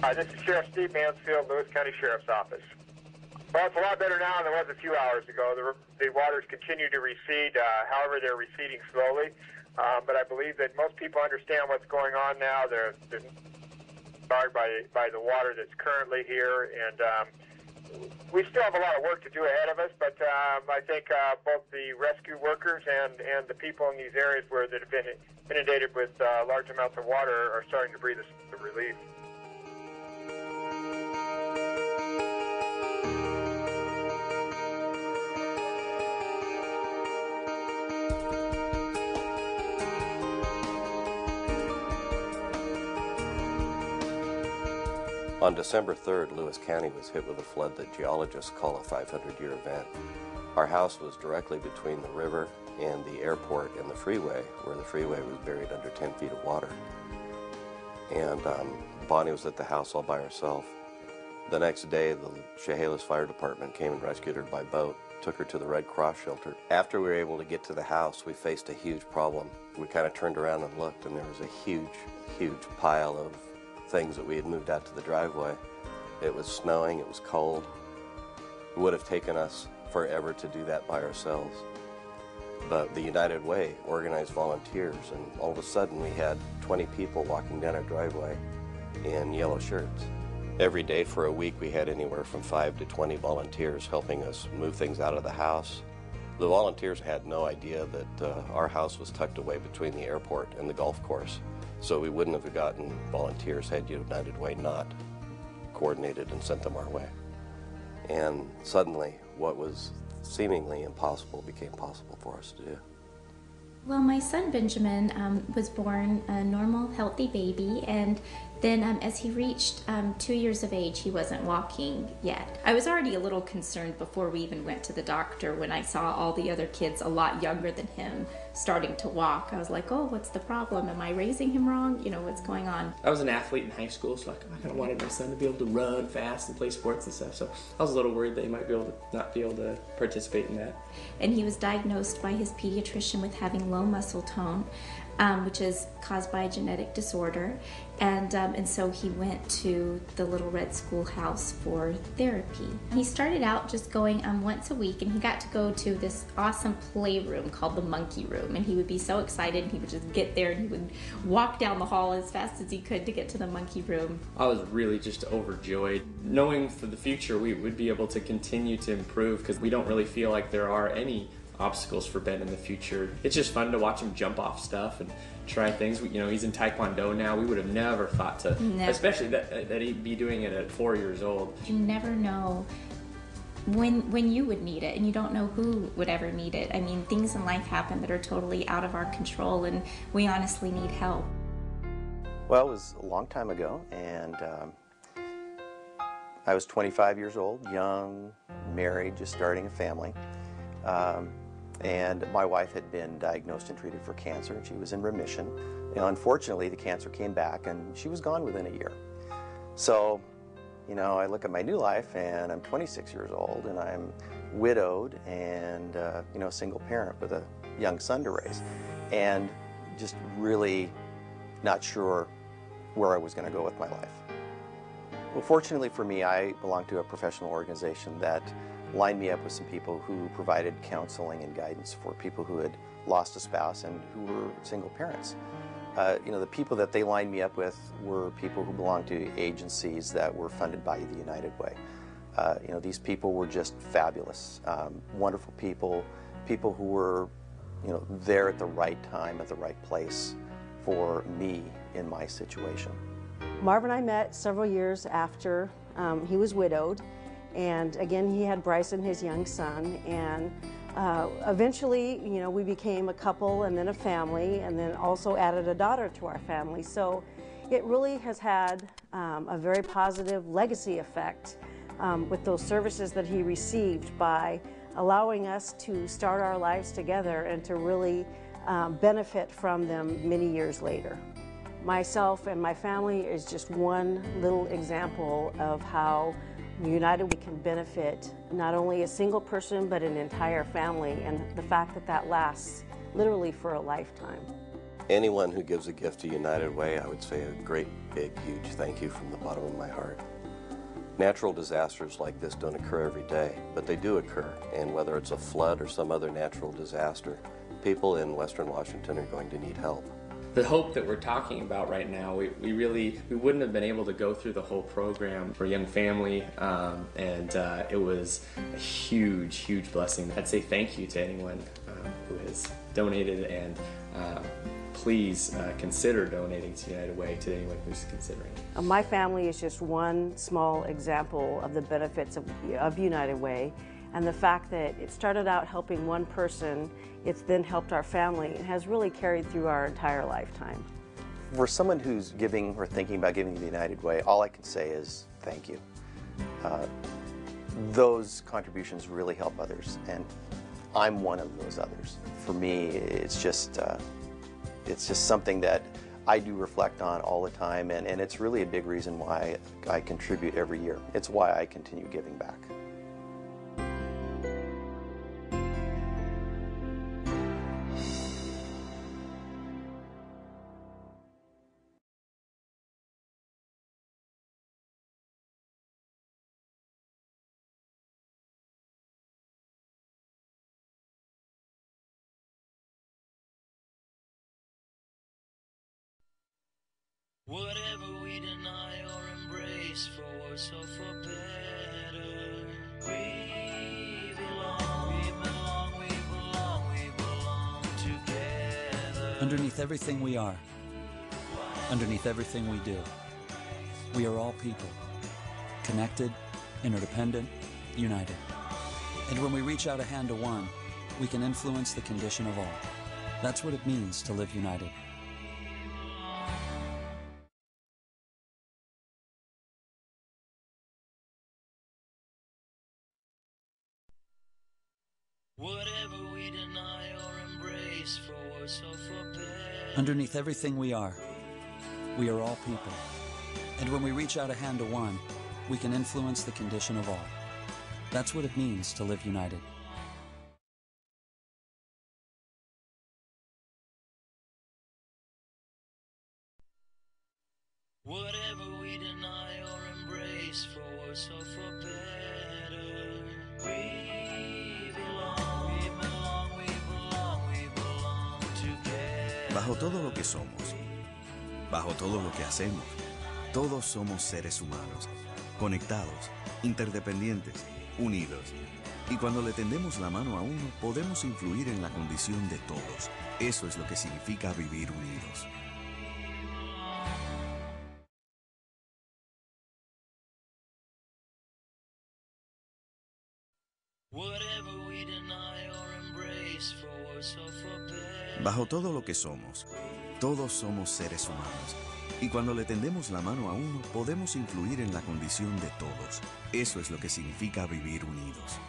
This is Sheriff Steve Mansfield, Lewis County Sheriff's Office. Well, it's a lot better now than it was a few hours ago. The waters continue to recede. However, they're receding slowly. But I believe that most people understand what's going on now. They're scarred by the water that's currently here, and we still have a lot of work to do ahead of us. But I think both the rescue workers and the people in these areas that have been inundated with large amounts of water are starting to breathe a sigh of relief. On December 3rd, Lewis County was hit with a flood that geologists call a 500-year event. Our house was directly between the river and the airport and the freeway, where the freeway was buried under 10 feet of water. And Bonnie was at the house all by herself. The next day, the Chehalis Fire Department came and rescued her by boat, took her to the Red Cross shelter. After we were able to get to the house, we faced a huge problem. We kind of turned around and looked, and there was a huge pile of things that we had moved out to the driveway. It was snowing, it was cold. It would have taken us forever to do that by ourselves. But the United Way organized volunteers, and all of a sudden we had 20 people walking down our driveway in yellow shirts. Every day for a week we had anywhere from 5 to 20 volunteers helping us move things out of the house. The volunteers had no idea that our house was tucked away between the airport and the golf course. So we wouldn't have gotten volunteers had United Way not coordinated and sent them our way. And suddenly, what was seemingly impossible became possible for us to do. Well, my son Benjamin was born a normal, healthy baby, and then as he reached 2 years of age, he wasn't walking yet. I was already a little concerned before we even went to the doctor when I saw all the other kids a lot younger than him starting to walk. I was like, oh, what's the problem? Am I raising him wrong? You know, what's going on? I was an athlete in high school, so I kind of wanted my son to be able to run fast and play sports and stuff. So I was a little worried that he might be able to not be able to participate in that. And he was diagnosed by his pediatrician with having low muscle tone, which is caused by a genetic disorder. And so he went to the Little Red Schoolhouse for therapy. He started out just going once a week, and he got to go to this awesome playroom called the Monkey Room. And he would be so excited, and he would just get there, and he would walk down the hall as fast as he could to get to the Monkey Room. I was really just overjoyed, knowing for the future we would be able to continue to improve, because we don't really feel like there are any obstacles for Ben in the future. It's just fun to watch him jump off stuff and try things. You know, he's in Taekwondo now. We would have never thought to, especially that he'd be doing it at 4 years old. You never know when you would need it, and you don't know who would ever need it. I mean, things in life happen that are totally out of our control, and we honestly need help. Well, it was a long time ago, and I was 25 years old, young, married, just starting a family. And my wife had been diagnosed and treated for cancer, and she was in remission. You know, unfortunately, the cancer came back, and she was gone within a year. So, you know, I look at my new life, and I'm 26 years old, and I'm widowed and, you know, a single parent with a young son to raise, and just really not sure where I was going to go with my life. Well, fortunately for me, I belong to a professional organization that lined me up with some people who provided counseling and guidance for people who had lost a spouse and who were single parents. You know, the people that they lined me up with were people who belonged to agencies that were funded by the United Way. You know, these people were just fabulous, wonderful people, people who were, you know, there at the right time, at the right place for me in my situation. Marv and I met several years after he was widowed. And again, he had Bryson, his young son, and eventually, you know, we became a couple and then a family, and then also added a daughter to our family. So it really has had a very positive legacy effect with those services that he received by allowing us to start our lives together and to really benefit from them many years later. Myself and my family is just one little example of how United We can benefit not only a single person but an entire family, and the fact that that lasts literally for a lifetime. Anyone who gives a gift to United Way, I would say a great, big, huge thank you from the bottom of my heart. Natural disasters like this don't occur every day, but they do occur, and whether it's a flood or some other natural disaster, people in Western Washington are going to need help. The hope that we're talking about right now, we wouldn't have been able to go through the whole program for a young family, and it was a huge, huge blessing. I'd say thank you to anyone who has donated, and please consider donating to United Way, to anyone who's considering. My family is just one small example of the benefits of United Way, and the fact that it started out helping one person, it's then helped our family, and has really carried through our entire lifetime. For someone who's giving or thinking about giving to the United Way, all I can say is thank you. Those contributions really help others, and I'm one of those others. For me, it's just something that I do reflect on all the time, and it's really a big reason why I contribute every year. It's why I continue giving back. Whatever we deny or embrace, for worse or for better, we belong together. Underneath everything we are, underneath everything we do, we are all people, connected, interdependent, united. And when we reach out a hand to one, we can influence the condition of all. That's what it means to live united. Whatever we deny or embrace, for worse or for better. Underneath everything we are all people. And when we reach out a hand to one, we can influence the condition of all. That's what it means to live united. Whatever we deny or embrace, for worse or for better, we belong together. Bajo todo lo que somos, bajo todo lo que hacemos, todos somos seres humanos, conectados, interdependientes, unidos. Y cuando le tendemos la mano a uno, podemos influir en la condición de todos. Eso es lo que significa vivir unidos. Whatever we deny or embrace, for worse or for better. Bajo todo lo que somos, todos somos seres humanos. Y cuando le tendemos la mano a uno, podemos influir en la condición de todos. Eso es lo que significa vivir unidos.